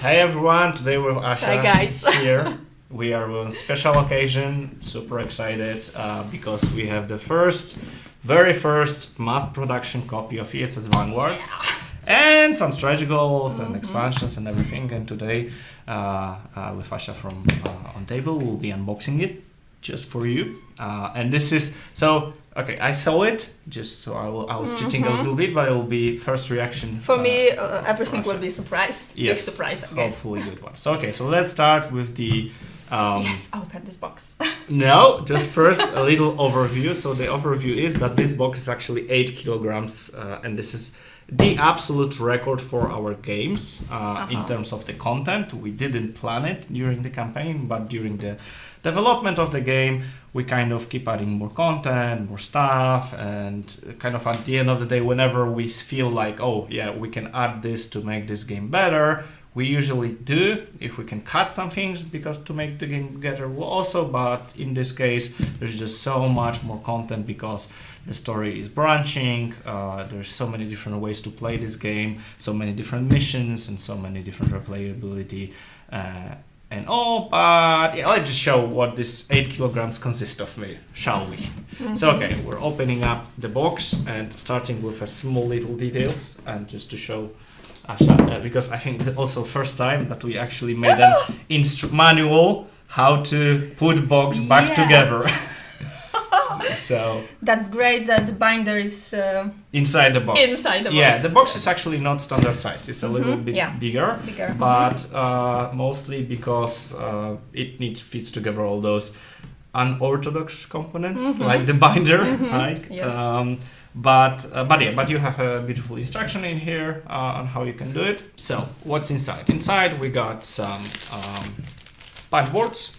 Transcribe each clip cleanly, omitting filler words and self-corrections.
Hey everyone, today we're Asha. Hi guys. Here. We are on a special occasion, super excited because we have the very first mass production copy of ISS Vanguard. Yeah. And some stretch goals and expansions and everything. And today, with Asha from On Table, we'll be unboxing it just for you. And this is okay. I saw it just so I was cheating a little bit, but it will be first reaction. For me, everything will be surprised. Yes, big surprise, I guess. hopefully good one. So let's start with the. Yes, open this box. No, just first a little overview. So the overview is that this box is actually 8 kilograms, and this is the absolute record for our games in terms of the content. We didn't plan it during the campaign, but during the development of the game, we kind of keep adding more content, more stuff, and kind of at the end of the day, whenever we feel like, oh yeah, we can add this to make this game better, we usually do. If we can cut some things because to make the game better, we'll also, but in this case, there's just so much more content because the story is branching, there's so many different ways to play this game, so many different missions and so many different replayability and all, but yeah, let's just show what this 8 kilograms consists of, shall we? So okay, we're opening up the box and starting with a small little details and just to show Asha, because I think that also first time that we actually made an manual how to put box back together. So that's great that the binder is inside the box. Inside the box. Yeah, the box is actually not standard size. It's a little bit bigger, but mostly because it fits together all those unorthodox components like the binder, right? Yes. But you have a beautiful instruction in here on how you can do it. So what's inside? Inside we got some punch boards,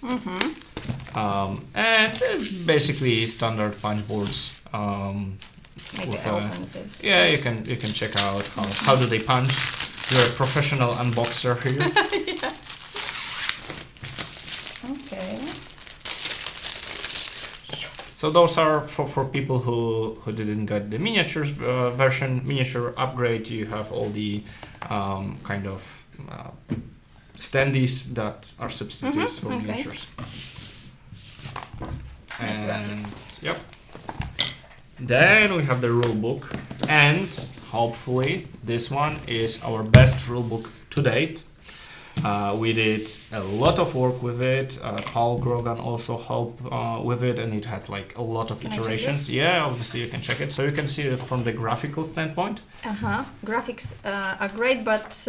and it's basically standard punch boards. Yeah, you can check out how do they punch. You're a professional unboxer here. Yeah. Okay. So those are for people who didn't get the miniatures version, miniature upgrade. You have all the kind of standees that are substitutes for miniatures. Nice graphics. Yep. Then we have the rule book, and hopefully this one is our best rule book to date. We did a lot of work with it. Paul Grogan also helped with it, and it had like a lot of iterations. Yeah, obviously you can check it. So you can see it from the graphical standpoint. Graphics are great, but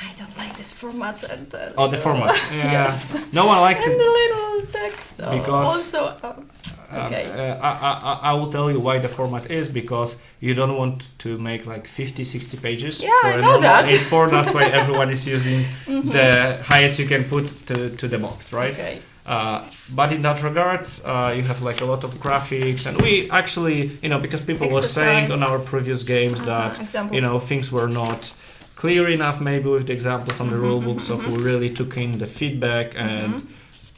I don't like this format. And, the format. Yeah. Yes. No one likes and it. the little text. Because also. Okay. I will tell you why the format is, because you don't want to make like 50-60 pages Yeah, for I a know normal that. A4. That's why everyone is using the highest you can put to the box, right? Okay. But in that regards, you have like a lot of graphics, and we actually, because people were saying on our previous games that things were not clear enough maybe with the examples on the rulebook, so we really took in the feedback, and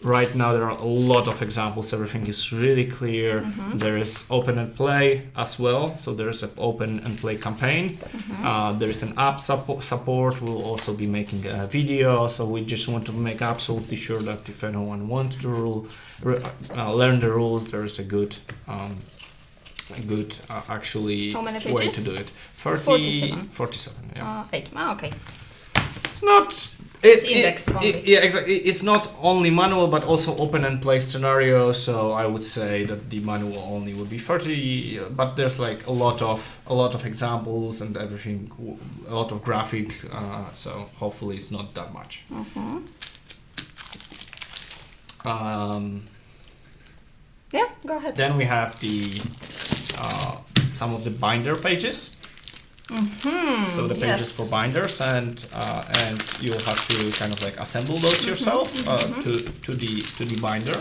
right now there are a lot of examples. Everything is really clear. There is open and play as well, so there is an open and play campaign. There is an app support. We'll also be making a video, so we just want to make absolutely sure that if anyone wants to learn the rules, there is a good actually way to do it. 47. 47, yeah. 8. Okay. It's not. It's index only. Yeah, exactly. It's not only manual, but also open and play scenario. So I would say that the manual only would be 30, but there's like a lot of examples and everything, a lot of graphic. So hopefully it's not that much. Yeah, go ahead. Then we have the some of the binder pages. So the pages for binders, and you'll have to kind of like assemble those yourself to the binder.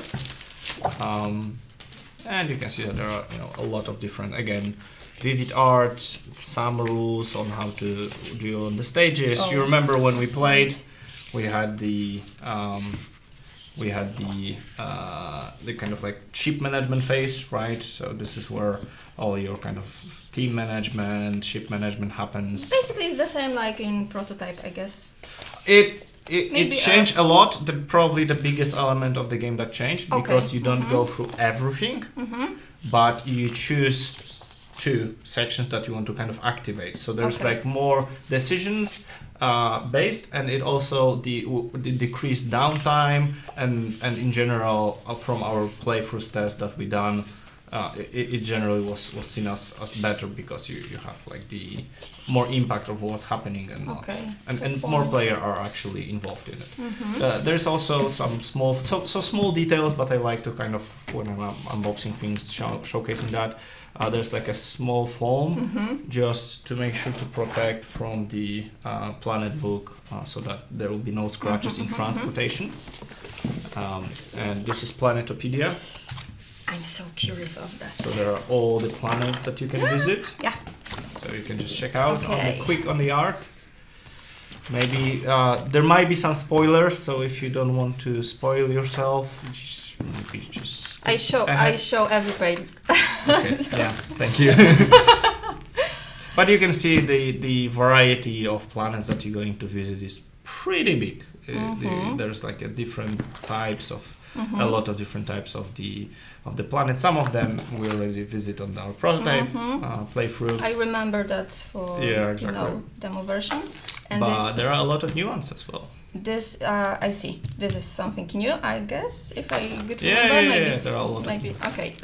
And you can see that there are a lot of different, again, vivid art, some rules on how to do on the stages. You remember when we played, we had the kind of like ship management phase, right? So this is where all your kind of team management, ship management happens. Basically, it's the same like in Prototype, I guess. It changed a lot. Probably the biggest element of the game that changed because you don't go through everything, but you choose 2 sections that you want to kind of activate. So there's like more decisions based, and it also the decreased downtime and in general from our playthroughs test that we done. It generally was seen as better because you have like the more impact of what's happening and more players are actually involved in it. There's also some small details, but I like to kind of when I'm unboxing things showcasing that. There's like a small foam just to make sure to protect from the planet book so that there will be no scratches in transportation. And this is Planetopedia. I'm so curious of that. So there are all the planets that you can visit. Yeah. So you can just check out quick on the art. Maybe there might be some spoilers, so if you don't want to spoil yourself, just I show every page. Okay. Yeah, thank you. But you can see the variety of planets that you're going to visit is pretty big. There's like a different types of a lot of different types of the planets. Some of them we already visit on our prototype playthrough. I remember that for demo version. And but there are a lot of new ones as well. This I see. This is something new, I guess. If I good remember, maybe there are a lot maybe of okay.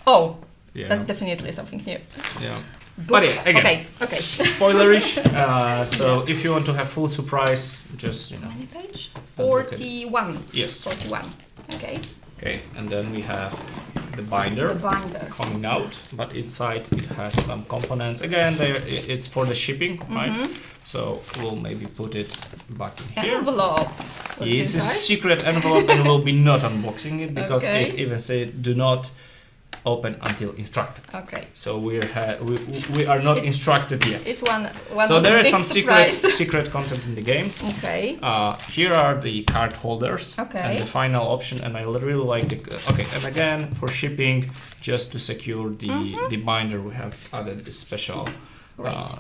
Oh, that's definitely something new. Yeah. But yeah, again, okay. Spoilerish. So if you want to have full surprise, just How many page? 41. Yes. 41. Okay. Okay, and then we have the binder coming out, but inside it has some components. Again, it's for the shipping, right? So we'll maybe put it back in here. Envelope. It's a secret envelope, and we'll be not unboxing it because it even said do not open until instructed. Okay. So we are not instructed yet. It's one so of there the is big some surprise. secret content in the game. Okay. Here are the card holders. Okay. And the final option, and I really like the. Okay, and again for shipping, just to secure the binder, we have added this special.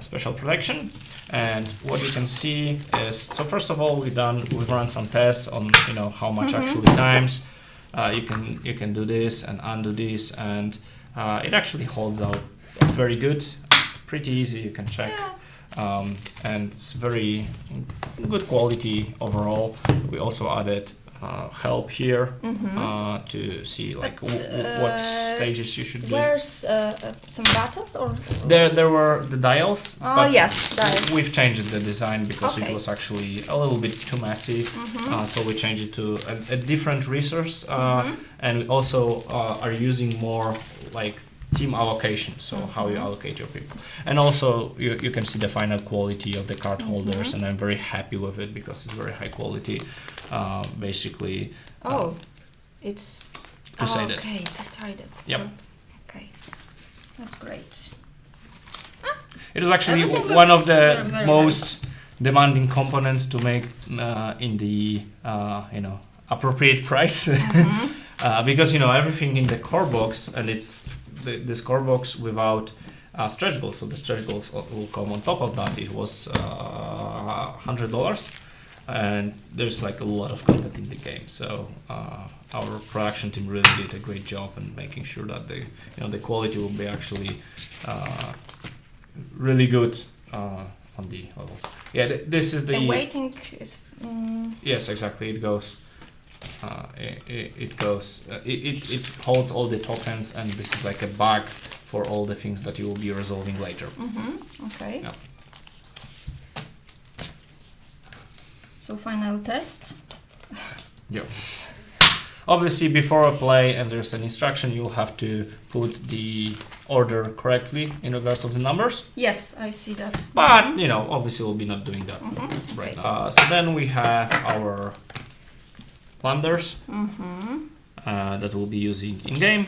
Special protection, and what you can see is first of all we've run some tests on how much actually times you can do this and undo this, and it actually holds out very good, pretty easy, you can check. And it's very good quality overall. We also added help here to see like what stages you should do. Where's some buttons or? There were the dials. But yes, dials. We've changed the design because it was actually a little bit too messy. So we changed it to a different resource, and we also are using more like team allocation, so how you allocate your people. And also you can see the final quality of the card holders, and I'm very happy with it because it's very high quality. Basically it's two-sided. Okay, two-sided. Yep. Okay, that's great. It is actually one of the most demanding components to make in the appropriate price. Because everything in the core box, and it's this core box without stretch goals, so the stretch goals will come on top of that. It was $100, and there's like a lot of content in the game. So our production team really did a great job in making sure that the quality will be actually really good on the level. Yeah, this is the. The weighting is. Yes, exactly. It goes. It holds all the tokens, and this is like a bag for all the things that you will be resolving later. Okay. Yeah. So final test. Yeah. Obviously, before a play and there's an instruction, you'll have to put the order correctly in regards of the numbers. Yes, I see that. But obviously, we'll be not doing that right now. So then we have our landers that we'll be using in game.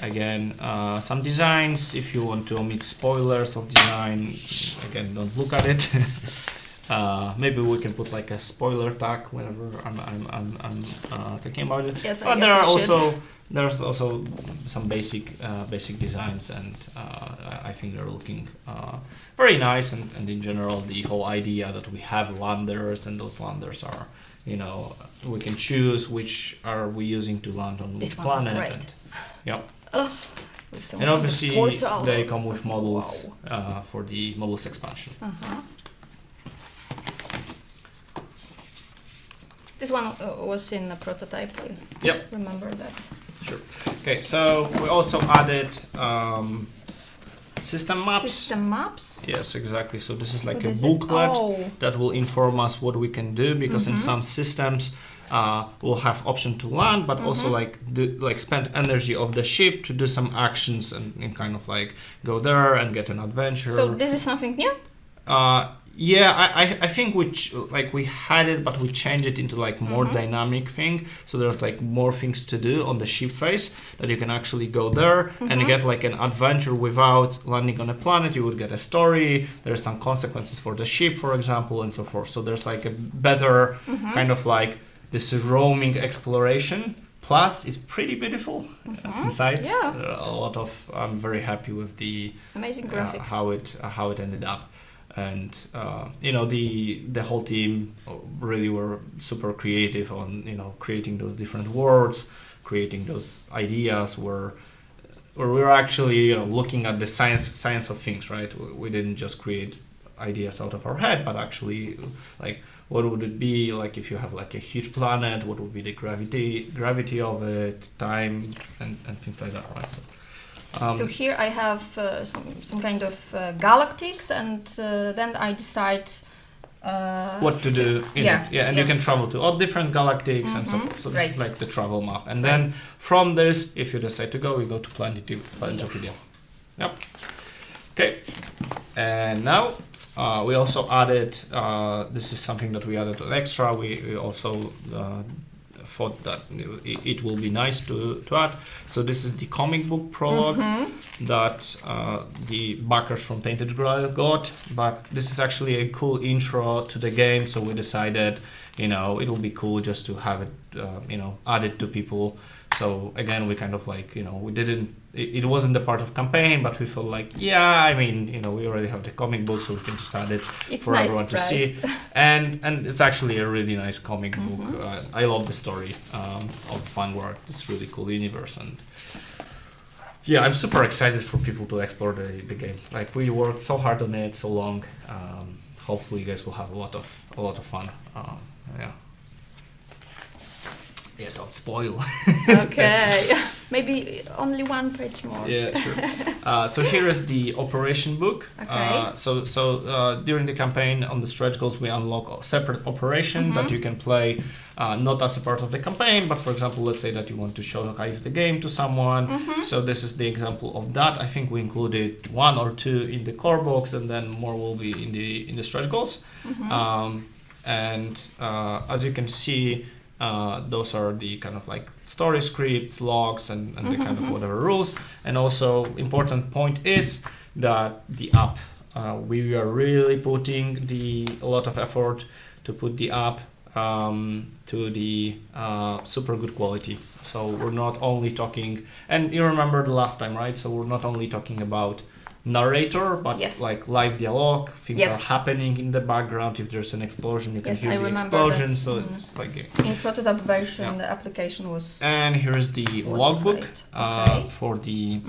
Again, some designs. If you want to omit spoilers of design, again, don't look at it. Maybe we can put like a spoiler tag whenever I'm thinking about it. Yes, but there are there's also some basic designs, and I think they're looking very nice. And in general, the whole idea that we have landers, and those landers are, we can choose which are we using to land on which planet. Great. And, yep. And obviously they come with models for the models expansion. This one was in a prototype. Yep. Remember that. Sure. Okay, so we also added system maps. System maps? Yes, exactly. So this is like a booklet that will inform us what we can do, because in some systems we'll have option to land, but also like spend energy of the ship to do some actions and kind of like go there and get an adventure. So this is something new? Yeah, I think we had it, but we changed it into like more dynamic thing. So there's like more things to do on the ship phase, that you can actually go there and get like an adventure without landing on a planet. You would get a story. There's some consequences for the ship, for example, and so forth. So there's like a better kind of like this roaming exploration. Plus, it's pretty beautiful inside. Yeah. I'm very happy with the amazing graphics. How it ended up. And the whole team really were super creative on creating those different worlds, creating those ideas where we were actually looking at the science of things, right? We didn't just create ideas out of our head, but actually like what would it be like if you have like a huge planet? What would be the gravity of it, time, and things like that, right? So here I have some kind of galactics, and then I decide what to do in it. Yeah, and you can travel to all different galactics and so forth. So this is like the travel map. And then from this, if you decide to go, we go to Planetopedia. Yep. Okay. And now we also added, this is something that we added extra. We also thought that it will be nice to add. So this is the comic book prologue that the backers from Tainted Grail got, but this is actually a cool intro to the game, so we decided it will be cool just to have it added to people. So again, we kind of like we didn't, it wasn't the part of campaign, but we felt like we already have the comic book, so we can just add it for nice everyone to see. And it's actually a really nice comic book. I love the story of Vanguard. It's really cool universe, and I'm super excited for people to explore the game. Like, we worked so hard on it so long. Hopefully you guys will have a lot of fun. Yeah, don't spoil. Okay. Maybe only one page more. Yeah, sure. So here is the operation book. Okay. So during the campaign on the stretch goals, we unlock a separate operation that you can play not as a part of the campaign, but for example, let's say that you want to showcase the game to someone. So this is the example of that. I think we included 1 or 2 in the core box, and then more will be in the stretch goals. And as you can see, those are the kind of like story scripts, logs, and the kind of whatever rules. And also important point is that the app, we are really putting a lot of effort to put the app to the super good quality. So we're not only talking, and you remember the last time, right? So we're not only talking about narrator, but like live dialogue. Things are happening in the background. If there's an explosion, you can hear the explosion. So it's like in prototype version, the application was. And here's the logbook for the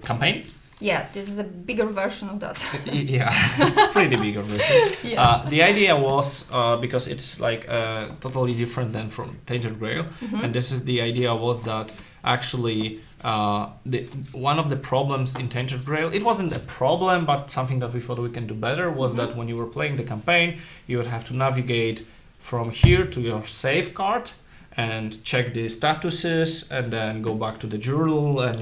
campaign. Yeah, this is a bigger version of that. Yeah, pretty bigger version. The idea was, because it's like totally different than from Tainted Grail, and this is the idea was that actually one of the problems in Tainted Grail, it wasn't a problem, but something that we thought we can do better, was that when you were playing the campaign, you would have to navigate from here to your save card and check the statuses, and then go back to the journal and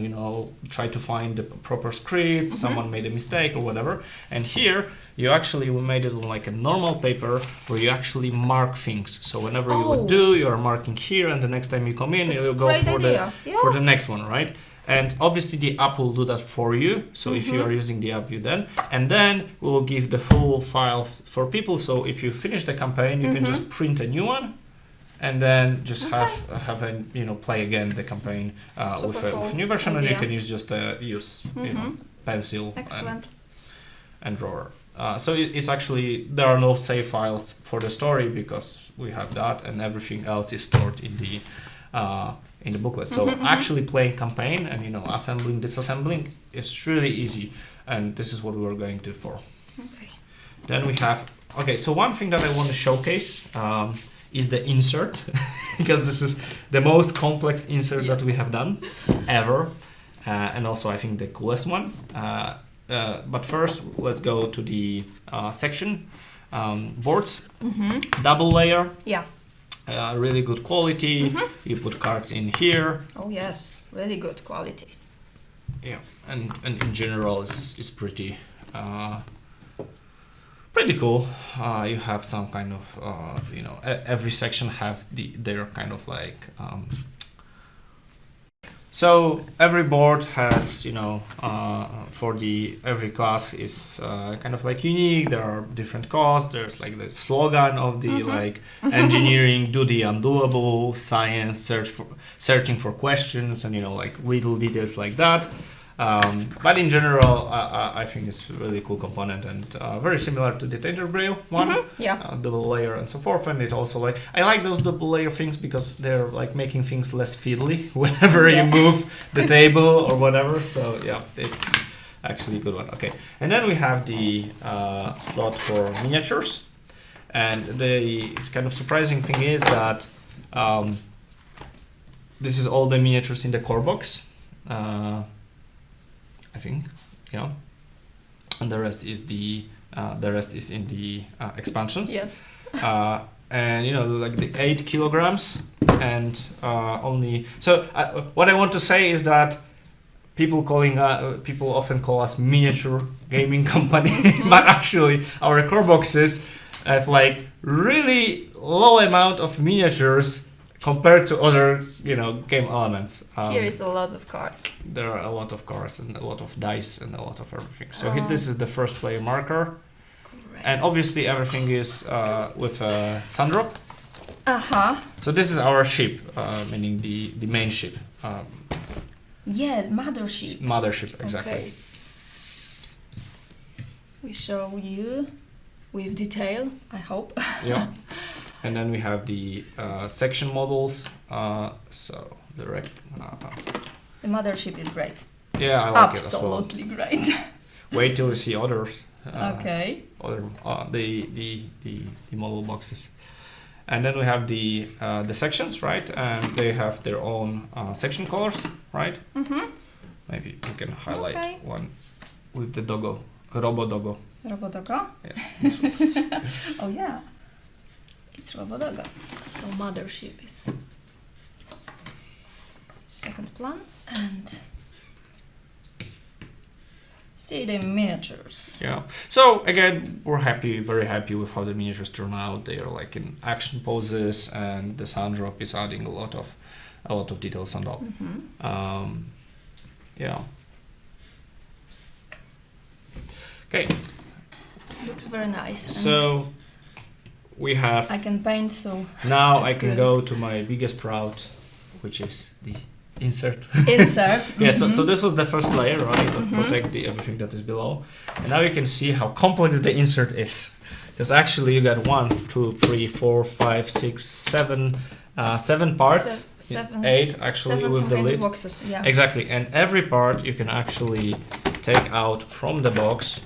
try to find the proper script. Someone made a mistake or whatever. And here we made it on like a normal paper where you actually mark things. So whenever you would do, you are marking here, and the next time you come in, you'll go for the next one, right? And obviously the app will do that for you. So if you are using the app, and then we will give the full files for people. So if you finish the campaign, you can just print a new one, and then just have a play again the campaign with a new version, and you can use just pencil and drawer. So it's actually, there are no save files for the story because we have that, and everything else is stored in the booklet. So actually playing campaign and assembling, disassembling is really easy, and this is what we were going to for. Okay. Then we have so one thing that I want to showcase is the insert because this is the most complex insert that we have done ever, and also I think the coolest one. But first, let's go to the section boards. Double layer. Yeah. Really good quality. You put cards in here. Oh yes, really good quality. Yeah, and in general, it's pretty pretty cool. You have some kind of every section have their kind of like. So every board has, for every class is kind of like unique. There are different costs. There's like the slogan of the like engineering, do the undoable, science, searching for questions, and like little details like that. But in general, I think it's a really cool component and very similar to the Tainted Grail one. Double layer and so forth. And it also I like those double layer things because they're like making things less fiddly whenever you move the table or whatever. So yeah, it's actually a good one. Okay, and then we have the slot for miniatures. And the kind of surprising thing is that this is all the miniatures in the core box. I think, and the rest is in the expansions. Yes. And like the 8 kilograms and only. So what I want to say is that people often call us miniature gaming company, but actually our core boxes have like really low amount of miniatures compared to other, game elements. Here is a lot of cards. There are a lot of cards and a lot of dice and a lot of everything. So this is the first player marker. Correct. And obviously everything is with a Sandrop. So this is our ship, meaning the main ship. Mothership. Mothership, exactly. Okay. We show you with detail, I hope. Yeah. And then we have the section models. So the mothership is great. Yeah, I like it as well. Absolutely great. Wait till you see others. Okay. Other the model boxes, and then we have the sections, right? And they have their own section colors, right? Maybe we can highlight one with the doggo, Robo Doggo. Robo Doggo. Yes. Oh yeah. It's Robodogo. So mothership is second plan, and see the miniatures. Yeah. So again, we're very happy with how the miniatures turn out. They are like in action poses, and the Sandrop is adding a lot of details on top. Yeah. Okay. Looks very nice. So we have. I can paint, so now I can go to my biggest proud, which is the insert. Insert. Yeah. So this was the first layer, right? To protect everything that is below, and now you can see how complex the insert is. Because actually you got 1, 2, 3, 4, 5, 6, 7, 7 parts. 8 actually with the lid. Boxes, yeah. Exactly, and every part you can actually take out from the box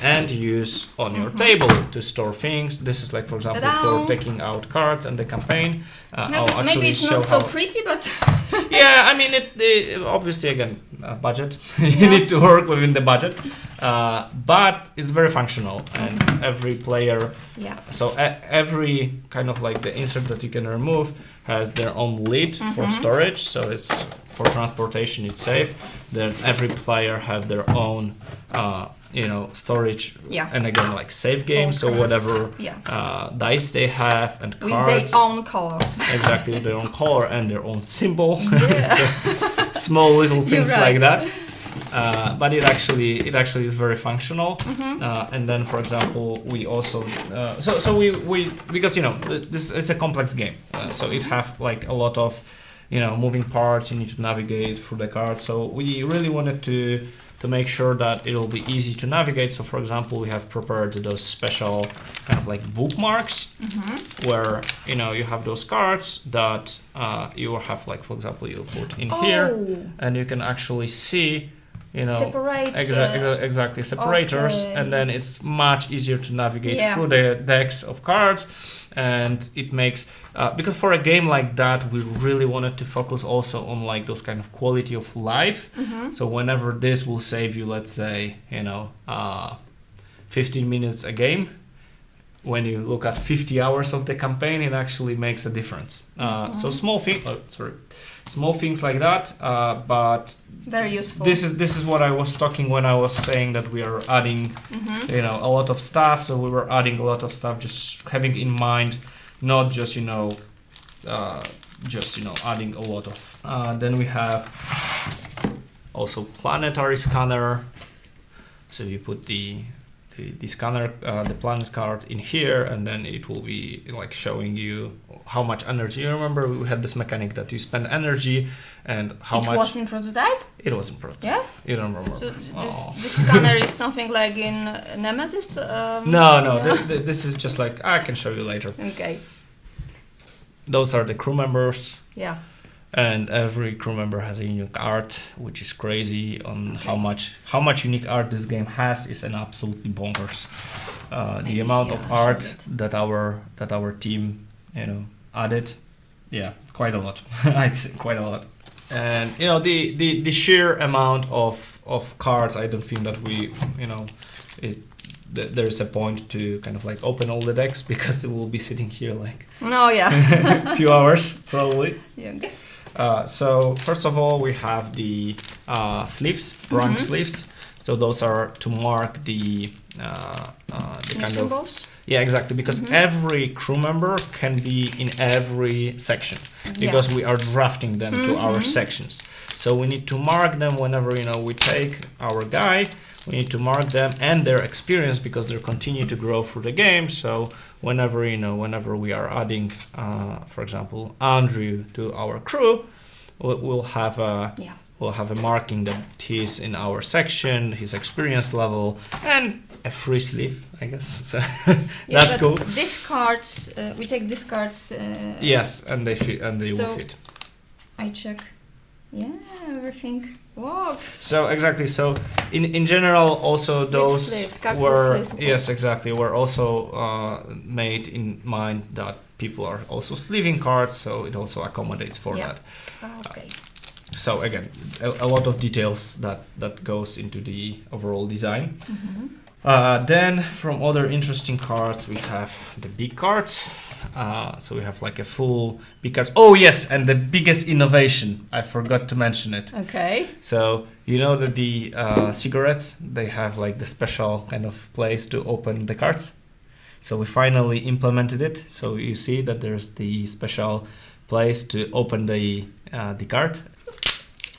and use on your table to store things. This is like, for example, for taking out cards and the campaign. Maybe it's not so pretty, but yeah, I mean, it obviously again budget. You need to work within the budget, but it's very functional, and every player. Yeah. So every kind of like the insert that you can remove has their own lid for storage. So it's for transportation. It's safe. Then every player have their own. Storage, and again, like save games, so whatever dice they have and cards. With their own color. Exactly, with their own color and their own symbol. Yeah. So small little things You're right. like that. But it actually is very functional. And then, for example, we also so we because this is a complex game, so it have like a lot of moving parts. You need to navigate through the cards. So we really wanted to make sure that it will be easy to navigate. So, for example, we have prepared those special kind of like bookmarks, where you have those cards that you have, like, for example, you put in here, and you can actually see. Separate, exactly separators, okay. and then it's much easier to navigate Yeah. through the decks of cards, and it makes because for a game like that we really wanted to focus also on like those kind of quality of life. So whenever this will save you, let's say 15 minutes a game, when you look at 50 hours of the campaign, it actually makes a difference. So small things like that, but very useful. This is what I was talking when I was saying that we are adding, a lot of stuff. So we were adding a lot of stuff, just having in mind, not just adding a lot of. Then we have also planetary scanner. So you put the scanner, the planet card in here, and then it will be like showing you how much energy. You remember we had this mechanic that you spend energy and how much. It was in prototype? It was in prototype. Yes? You don't remember. So this scanner is something like in Nemesis? No. This is just like, I can show you later. Okay. Those are the crew members. Yeah. And every crew member has a unique art, which is crazy on how much unique art this game has is an absolutely bonkers. The amount of art that our team added, quite a lot. I'd say quite a lot. And the sheer amount of cards, I don't think that we there's a point to kind of like open all the decks, because we'll be sitting here like a few hours probably. Yeah. So first of all, we have the sleeves, rank sleeves. So those are to mark the kind symbols? of. Yeah, exactly, because every crew member can be in every section, because we are drafting them to our sections. So we need to mark them whenever we take our guy. We need to mark them and their experience, because they continue to grow through the game. So whenever we are adding, for example, Andrew to our crew, we'll have a marking that he's in our section, his experience level, and a free sleeve, I guess. So that's cool. These cards, we take these cards. Yes, and they fit, and they will fit. I check. Yeah, everything works. So exactly. So in general, also those were also made in mind that people are also sleeving cards, so it also accommodates for that. Okay. So again, a lot of details that goes into the overall design. Then from other interesting cards, we have the big cards. So we have like a full big cards. Oh yes, and the biggest innovation, I forgot to mention it. Okay. So that the cigarettes, they have like the special kind of place to open the cards. So we finally implemented it. So you see that there's the special place to open the card.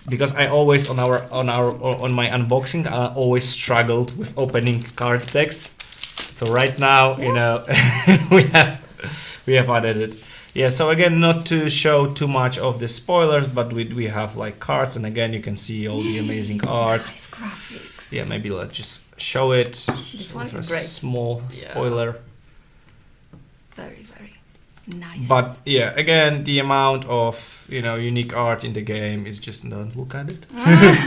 Because I always on my unboxing, I always struggled with opening card decks. So right now, we have added it. Yeah. So again, not to show too much of the spoilers, but we have like cards, and again you can see all the amazing art. Nice graphics. Yeah. Maybe let's just show it. This one is great. Small spoiler. Very, very nice. But yeah, again, the amount of unique art in the game is just, don't look at it.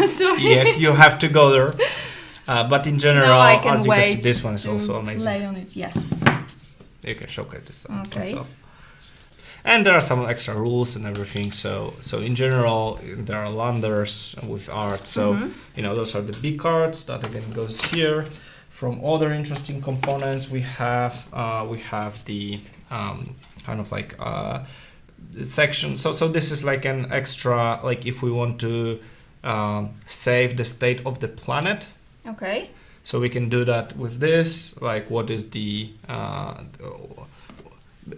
Sorry. Yeah, you have to go there. But in general, as you can see, this one is also amazing. Play on it, yes. You can showcase this. Okay. And there are some extra rules and everything. So in general, there are landers with art. So those are the big cards that again goes here. From other interesting components, we have the kind of like section. So this is like an extra, like if we want to save the state of the planet. Okay. So we can do that with this. Like, what is the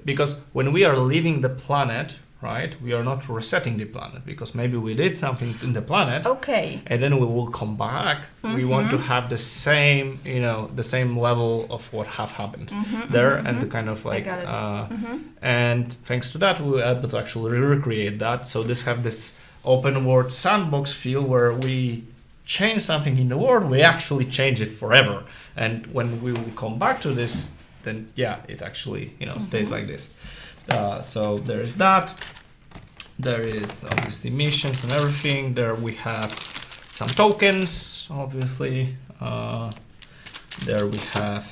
because when we are leaving the planet, right? We are not resetting the planet because maybe we did something in the planet. Okay. And then we will come back. We want to have the same, the same level of what have happened there, and the kind of like, and thanks to that, we were able to actually recreate that. So this open world sandbox feel where we change something in the world, we actually change it forever. And when we will come back to this, then it actually, stays like this. So there is that. There is obviously missions and everything. There we have some tokens, obviously. There we have.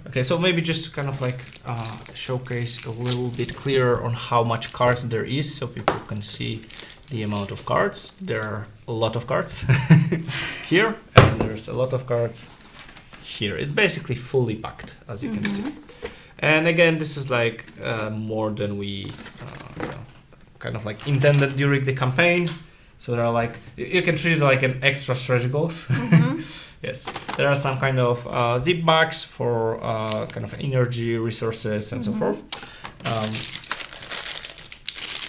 Okay, so maybe just to kind of like showcase a little bit clearer on how much cards there is, so people can see the amount of cards. There are a lot of cards here, and there's a lot of cards here. It's basically fully packed, as you can see. And again, this is like more than we kind of like intended during the campaign. So there are like, you can treat it like an extra stretch goals. Yes, there are some kind of zip bags for kind of energy resources and so forth.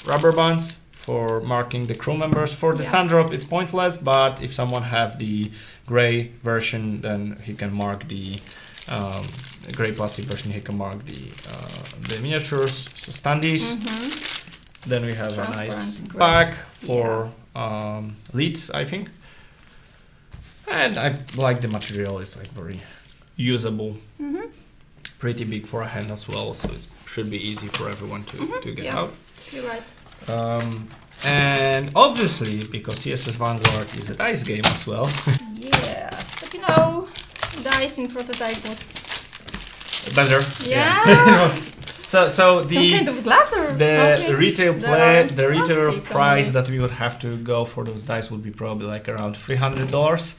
Rubber bands for marking the crew members. For the sand drop, it's pointless, but if someone have the gray version, then he can mark the gray plastic version. He can mark the miniatures, so standees. Then we have a nice bag for leads, I think. And I like the material, it's like very usable. Pretty big for a hand as well, so it should be easy for everyone to get out. You're right. And obviously, because ISS Vanguard is a dice game as well. But dice in prototype was better. Yeah. It was. So the some kind of glass or the retail plastic price that we would have to go for those dice would be probably like around $300,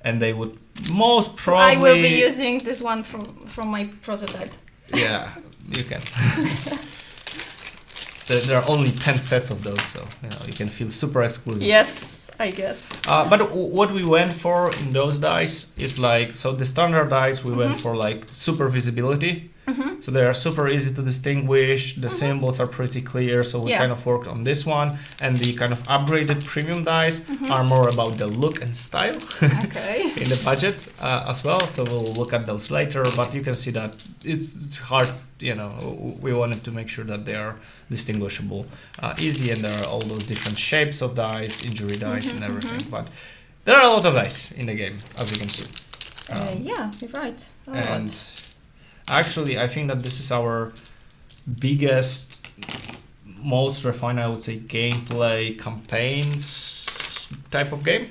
and they would most probably. I will be using this one from my prototype. Yeah, you can. There are only 10 sets of those, so you can feel super exclusive. Yes, I guess. But what we went for in those dice is like, so the standard dice we went for like super visibility. So they are super easy to distinguish. The symbols are pretty clear, so we kind of worked on this one. And the kind of upgraded premium dice are more about the look and style in the budget as well. So we'll look at those later, but you can see that it's hard, we wanted to make sure that they are distinguishable easy, and there are all those different shapes of dice, injury dice and everything. But there are a lot of dice in the game, as you can see. You're right. And actually, I think that this is our biggest, most refined, I would say, gameplay campaigns type of game.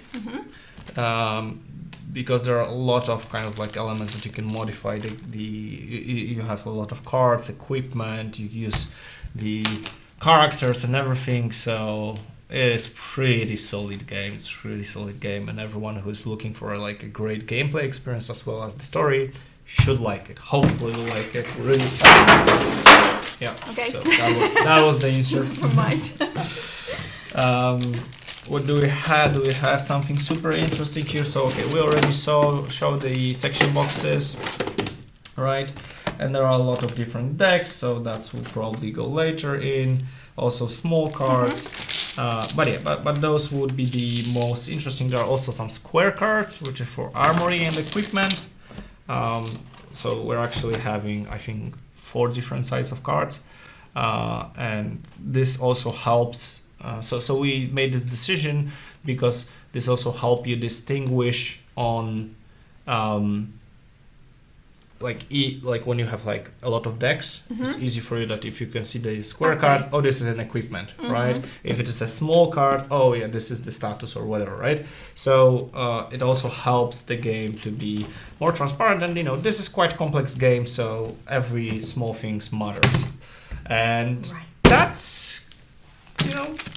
Because there are a lot of kind of like elements that you can modify. You have a lot of cards, equipment, you use the characters and everything. So it is pretty solid game. It's really solid game, and everyone who is looking for like a great gameplay experience as well as the story should like it. Hopefully will like it. Really. Yeah. Okay. So that was the insert. Never mind. What do we have? Do we have something super interesting here? So okay, we already showed the section boxes, right? And there are a lot of different decks, so that will probably go later in. Also small cards. But those would be the most interesting. There are also some square cards, which are for armory and equipment. So we're actually having, I think, 4 different sides of cards, and this also helps. So we made this decision because this also helps you distinguish on, like when you have like a lot of decks, it's easy for you that if you can see the square card, oh, this is an equipment, right? If it is a small card, oh yeah, this is the status or whatever, right? So it also helps the game to be more transparent, and this is quite a complex game, so every small thing matters, and that's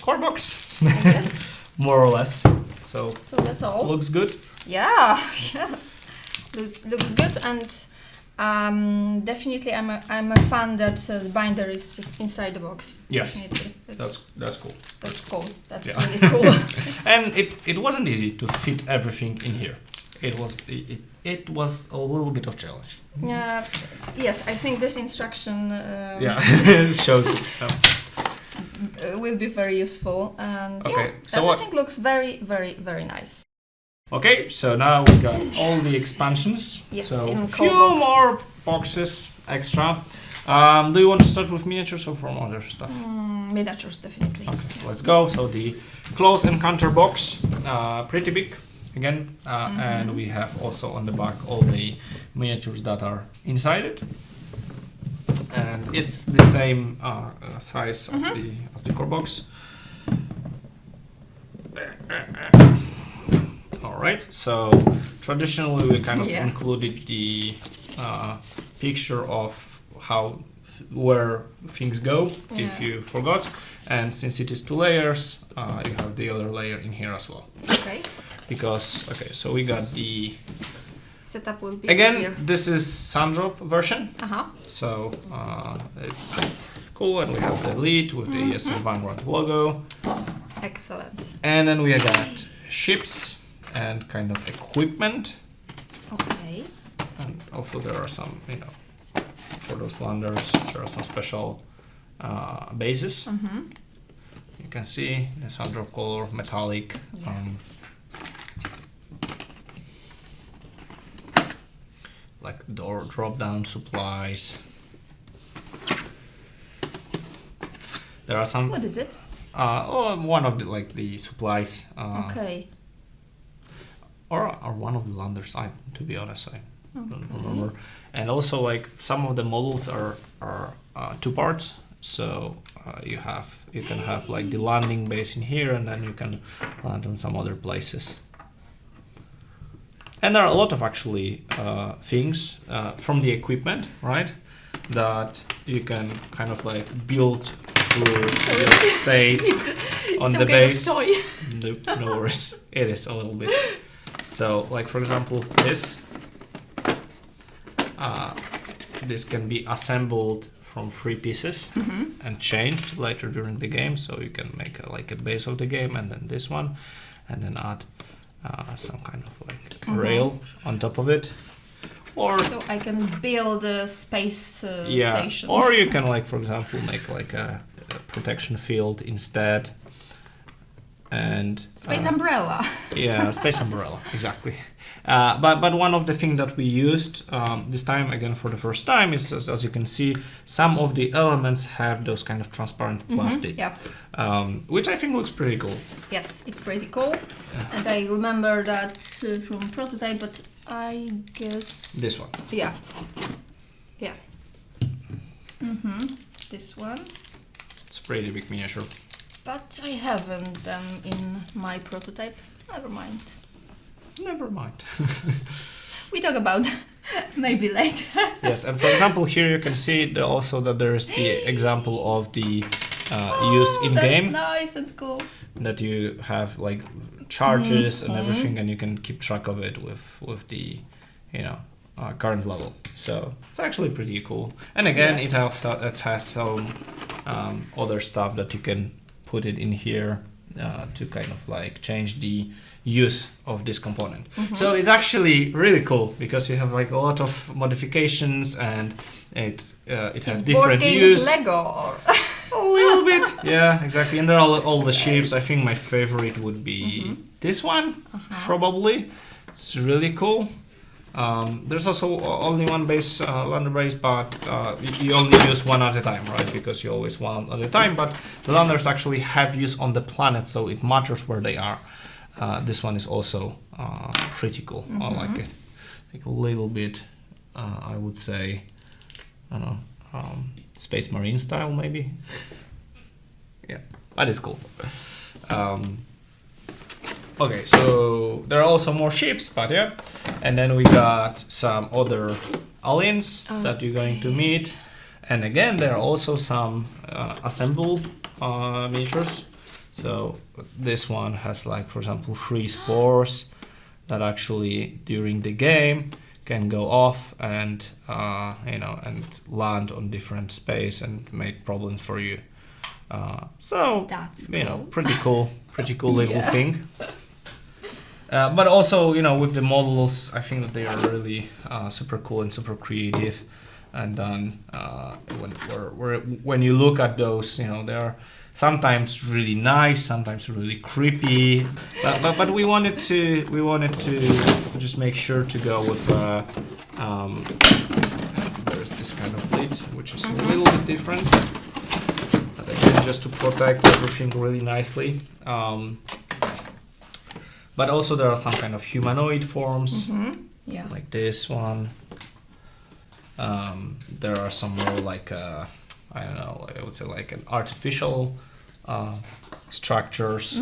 core box, Yes. more or less. So that's all. Looks good. Yeah. Yes. Looks good, and definitely I'm a fan that the binder is just inside the box. Yes. Definitely. That's cool. That's cool. That's Yeah. really cool. And it wasn't easy to fit everything in here. It it was a little bit of challenge. Yes, I think this instruction shows will be very useful. And okay, so everything looks very, very, very nice. Okay, so now we got all the expansions. Yes, so in a few more boxes extra. Do you want to start with miniatures or from other stuff? Miniatures, definitely. Okay, let's go. So the close encounter box, pretty big again, and we have also on the back all the miniatures that are inside it, and it's the same size as the core box. All right. So traditionally we kind of included the picture of where things go if you forgot, and since it is 2 layers, you have the other layer in here as well. Okay. Because so we got the setup will be again easier. This is Sandrop version. So it's cool, and we have the lead with the ISS Vanguard logo. Excellent. And then we got ships and kind of equipment. Okay. And also there are some, for those landers, there are some special bases. You can see the Sandrop color, metallic. Like drop-down supplies. There are some. What is it? One of the supplies. Okay. Or one of the landers. To be honest, I don't remember. And also, like, some of the models are 2 parts. So you can have like the landing base in here, and then you can land on some other places. And there are a lot of actually things from the equipment, right? That you can kind of like build through your state on the base. Kind of toy. Nope, no worries. It is a little bit. So, like for example, this can be assembled from 3 pieces and changed later during the game. So you can make a base of the game, and then this one, and then add some kind of like rail on top of it. Or so I can build a space station. Or you can, like, for example, make like a protection field instead. And space umbrella. Space umbrella, exactly. But one of the things that we used this time, again for the first time, is as you can see, some of the elements have those kind of transparent plastic, which I think looks pretty cool. Yes, it's pretty cool, and I remember that from prototype, but I guess this one. Yeah. This one. It's a pretty big miniature. But I haven't them in my prototype. Never mind. We talk about maybe later. Yes, and for example, here you can see also that there's the example of the use in game. That's nice and cool. That you have like charges and everything, and you can keep track of it with the current level. So it's actually pretty cool. And again, it has some other stuff that you can put it in here to kind of like change the use of this component. So it's actually really cool because you have like a lot of modifications, and it has different use. Lego or a little bit, yeah, exactly. And there are all the ships. I think my favorite would be this one, probably. It's really cool. There's also only one base, lander base, but you only use one at a time, right? Because you always one at a time. But the landers actually have use on the planet, so it matters where they are. This one is also pretty cool. I like it. Like a little bit, I would say, I don't know, Space Marine style maybe. Yeah, that is cool. Okay, so there are also more ships, but yeah. And then we got some other aliens that you're going to meet. And again, there are also some assembled miniatures. So this one has, like, for example, 3 spores that actually during the game can go off and and land on different space and make problems for you. So that's cool. Pretty cool little thing. But also, you know, with the models, I think that they are really super cool and super creative. And then when you look at those, you know, they're sometimes really nice, sometimes really creepy. But we wanted to just make sure to go with there's this kind of lid, which is a little bit different. But again, just to protect everything really nicely. But also there are some kind of humanoid forms, Yeah. like this one. There are some more like, I don't know, I would say like an artificial structures.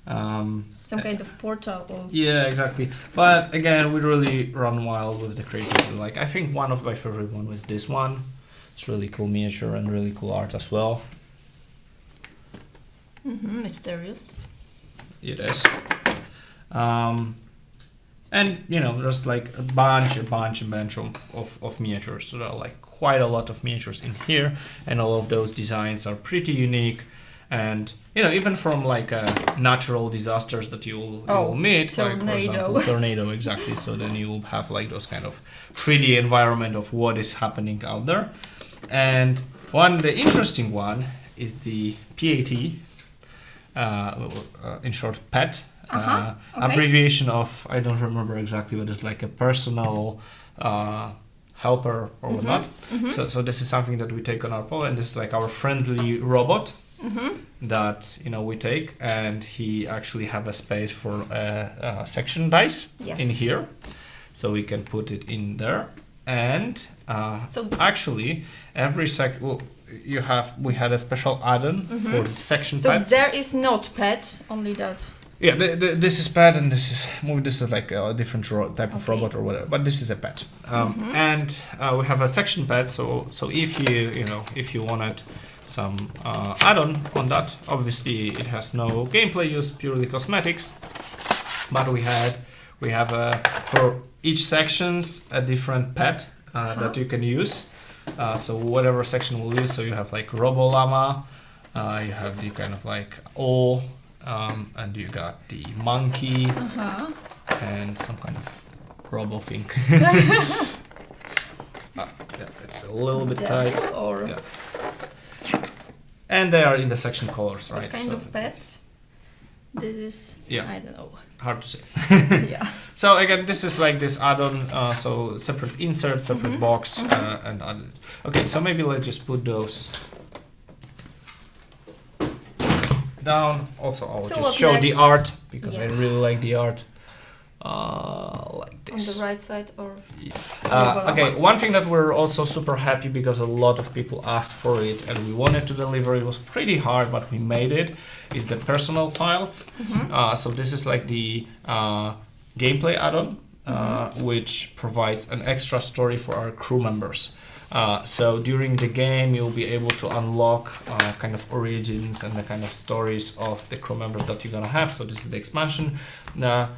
Some kind of portal. Or Yeah, exactly. But again, we really run wild with the creativity. Like, I think one of my favorite one was this one. It's really cool miniature and really cool art as well. mysterious. It is. And you know, there's like a bunch of miniatures. So there are like quite a lot of miniatures in here, and all of those designs are pretty unique. And you know, even from like natural disasters that you'll meet, like for example, tornado, exactly. So then you'll have like those kind of 3D environment of what is happening out there. And the interesting one is the PAT, in short, PET. Okay. Abbreviation of, I don't remember exactly, but it's like a personal helper or whatnot. So this is something that we take on our paw, and this is like our friendly robot that, you know, we take, and he actually have a space for a section dice in here, so we can put it in there. And so actually every we had a special add-on for the section pads. So there is not pet, only that. Yeah, this is pet, and this is like a different type of robot or whatever. But this is a pet, and we have a section pad. So if you wanted some add-on on that, obviously it has no gameplay use, purely cosmetics. But we have for each sections a different pet that you can use. So whatever section we'll use. So you have like Robo Llama, you have the kind of like owl. And you got the monkey and some kind of robo thing. It's a little bit tight. And they are in the section colors, right? What kind of pet? This is, I don't know. Hard to say. Yeah. So again, this is like this add-on, so separate insert, separate box, and add. Okay, so maybe let's just put those down. Also, I'll just show the art, because I really like the art. Like this. On the right side, or okay, one thing that we're also super happy, because a lot of people asked for it and we wanted to deliver. It was pretty hard, but we made it. Is the personal files. So this is like the gameplay add-on, which provides an extra story for our crew members. So during the game, you'll be able to unlock kind of origins and the kind of stories of the crew members that you're gonna have. So this is the expansion. Now,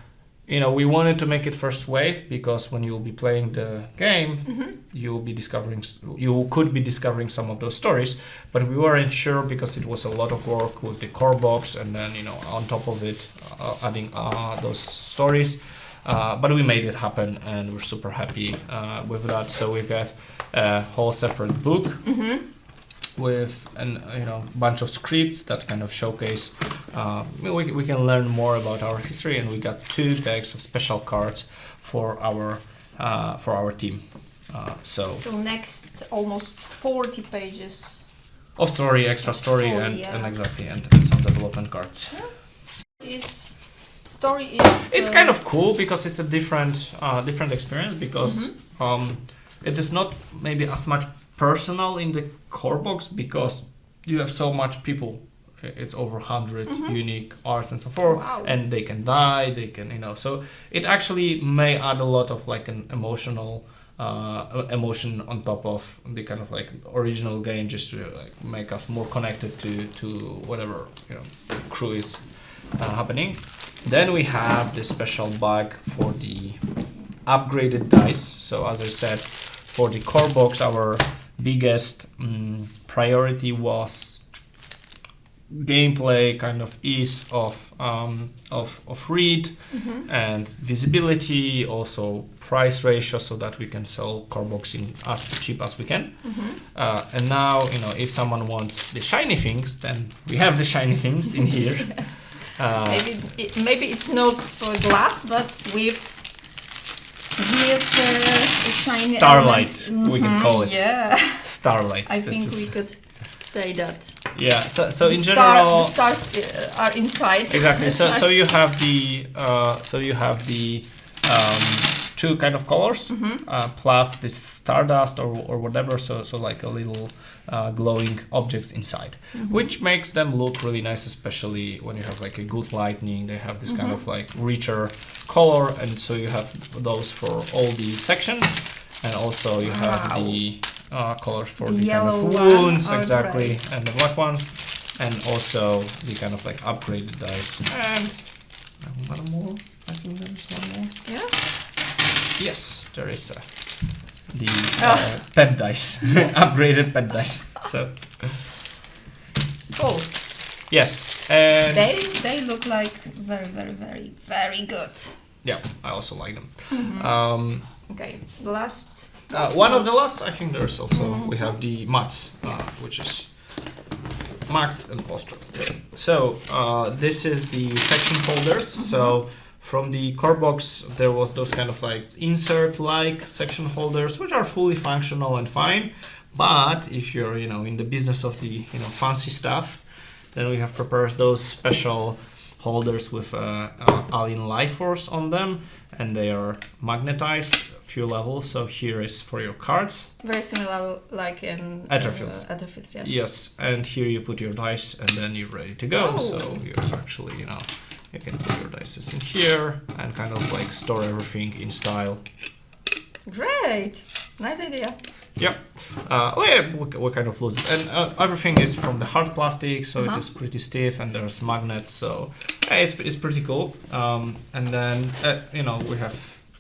you know, we wanted to make it first wave, because when you'll be playing the game, you could be discovering some of those stories, but we weren't sure, because it was a lot of work with the core box, and then, you know, on top of it, adding those stories. But we made it happen, and we're super happy with that. So we got a whole separate book with a bunch of scripts that kind of showcase. We can learn more about our history, and we got 2 decks of special cards for our team. So next almost 40 pages of story, extra story, and exactly, and some development cards. Story is. It's kind of cool, because it's a different experience, because it is not maybe as much personal in the core box, because you have so much people. It's over 100 unique arts and so forth, and they can die. They can, so it actually may add a lot of like an emotion on top of the kind of like original game, just to like make us more connected to whatever crew is happening. Then we have this special bag for the upgraded dice. So as I said, for the core box, our biggest priority was gameplay kind of ease of read and visibility, also price ratio, so that we can sell core boxing as cheap as we can. And now, if someone wants the shiny things, then we have the shiny things in here. Maybe it's not for glass, but with shiny starlight, we can call it. Yeah, starlight. I think we could say that. Yeah. So in general, the stars are inside. Exactly. So you have the two kind of colors plus this stardust or whatever. So like a little glowing objects inside, which makes them look really nice, especially when you have like a good lighting. They have this kind of like richer color, and so you have those for all the sections, and also you have the colors for the kind of wounds, exactly, right, and the black ones, and also the kind of like upgraded dice. And one more. I think there is one more. Yeah. Yes, there is the pet dice, upgraded pet dice. So cool. Yes, and they look like very, very, very, very good. Yeah, I also like them. Okay, the last. One of the last, I think there's also we have the mats, which is mats and poster. So this is the section holders. So from the core box, there was those kind of like insert-like section holders, which are fully functional and fine. But if you're, in the business of the, fancy stuff, then we have prepared those special holders with alien life force on them, and they are magnetized a few levels. So here is for your cards. Very similar, like in Etherfields. Etherfields, yes. Yes, and here you put your dice, and then you're ready to go. Oh. So you're actually, you can put your dice in here and kind of like store everything in style. Great, nice idea. Yep. We kind of lose it, and everything is from the hard plastic, so it is pretty stiff, and there's magnets, so it's pretty cool. And then we have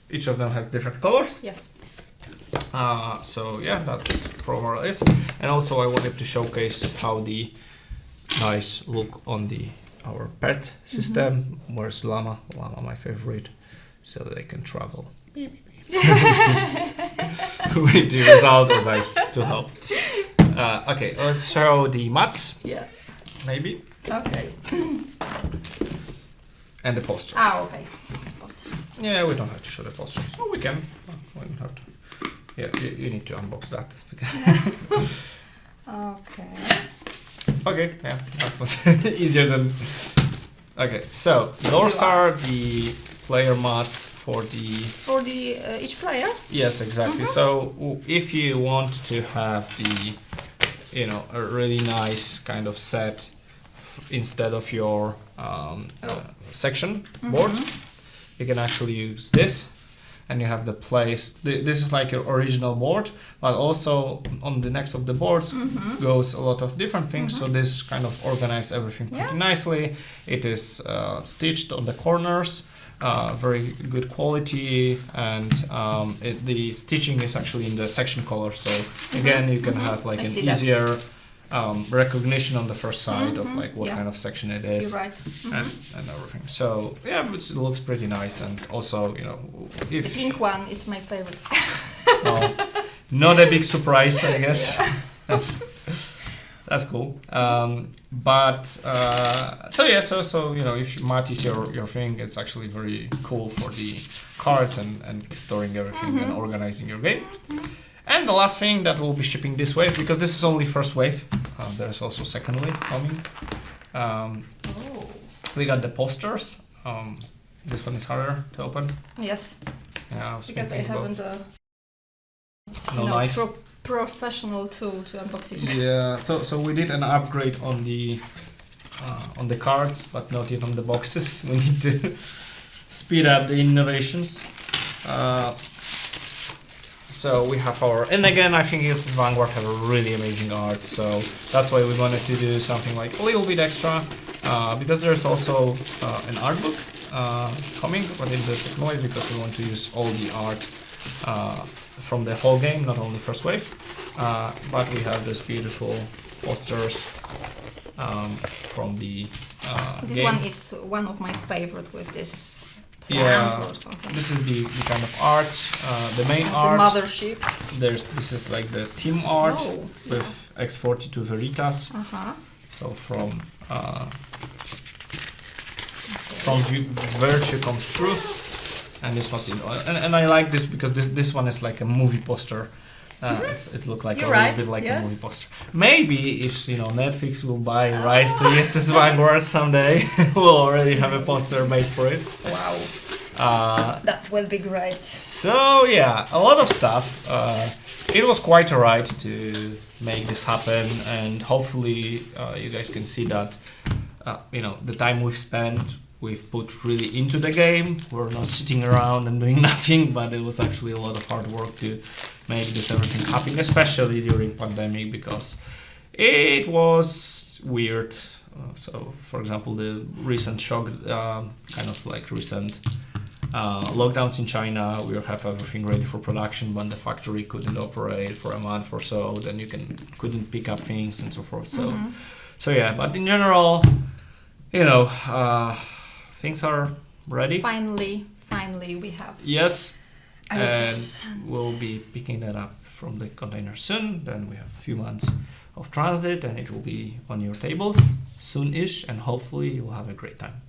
each of them has different colors. Yes. So yeah, that's probably is. And also I wanted to showcase how the dice look on our pet system. Where's Llama, my favorite, so they can travel. With the result of dice to help. Okay, let's show the mats. Yeah. Maybe. Okay. And the poster. Okay. This is poster. Yeah, we don't have to show the poster. Oh, we can. We don't have to. Yeah, you need to unbox that. Okay. Okay, yeah, that was easier than. Okay, so those are the player mats for the each player. Yes, exactly. So if you want to have the a really nice kind of set instead of your section board, you can actually use this, and you have the place. This is like your original board, but also on the next of the boards goes a lot of different things. So this kind of organizes everything pretty nicely. It is stitched on the corners, very good quality, and the stitching is actually in the section color. So again, you can have like an easier recognition on the first side of like what kind of section it is. You're right. And everything. So yeah, it looks pretty nice, and also if the pink one is my favorite. Well, not a big surprise, I guess. That's cool. But so if mat is your thing, it's actually very cool for the cards and storing everything and organizing your game. And the last thing that we'll be shipping this wave, because this is only first wave, there's also second wave coming. We got the posters. This one is harder to open. Yes. Yeah, because I haven't knife. Professional tool to unbox it. Yeah. So we did an upgrade on the cards, but not yet on the boxes. We need to speed up the innovations. So we have and again, I think ISS Vanguard have a really amazing art, so that's why we wanted to do something like a little bit extra, because there's also an art book coming, but in the second wave, because we want to use all the art from the whole game, not only first wave, but we have those beautiful posters from the This game. one is one of my favorite with this Yeah, plant or something. this is the kind of art, the main The art. mothership. This is like the team art Oh, with X42 Veritas. Uh-huh. So from virtue comes truth, and this was and I like this because this one is like a movie poster. It looked like You're a right, little bit like a yes. movie poster. Maybe if Netflix will buy rights to ISS Vanguard someday, we'll already have a poster made for it. Wow. That will be great. So yeah, a lot of stuff. It was quite alright to make this happen, and hopefully you guys can see that the time we've spent, we've put really into the game. We're not sitting around and doing nothing, but it was actually a lot of hard work to make this everything happen, especially during pandemic, because it was weird. So, for example, the recent shock, kind of like recent lockdowns in China, we have everything ready for production, but the factory couldn't operate for a month or so. Then you couldn't pick up things and so forth. So yeah, but in general, things are ready. Finally, we have. Yes. ISS And we'll be picking that up from the container soon. Then we have a few months of transit, and it will be on your tables soon-ish, and hopefully you'll have a great time.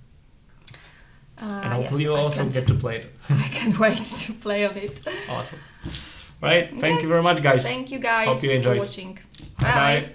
And hopefully you'll also get to play it. I can't wait to play on it. Awesome. Right. Thank you very much, guys. Thank you guys Hope you enjoyed. for watching. Bye.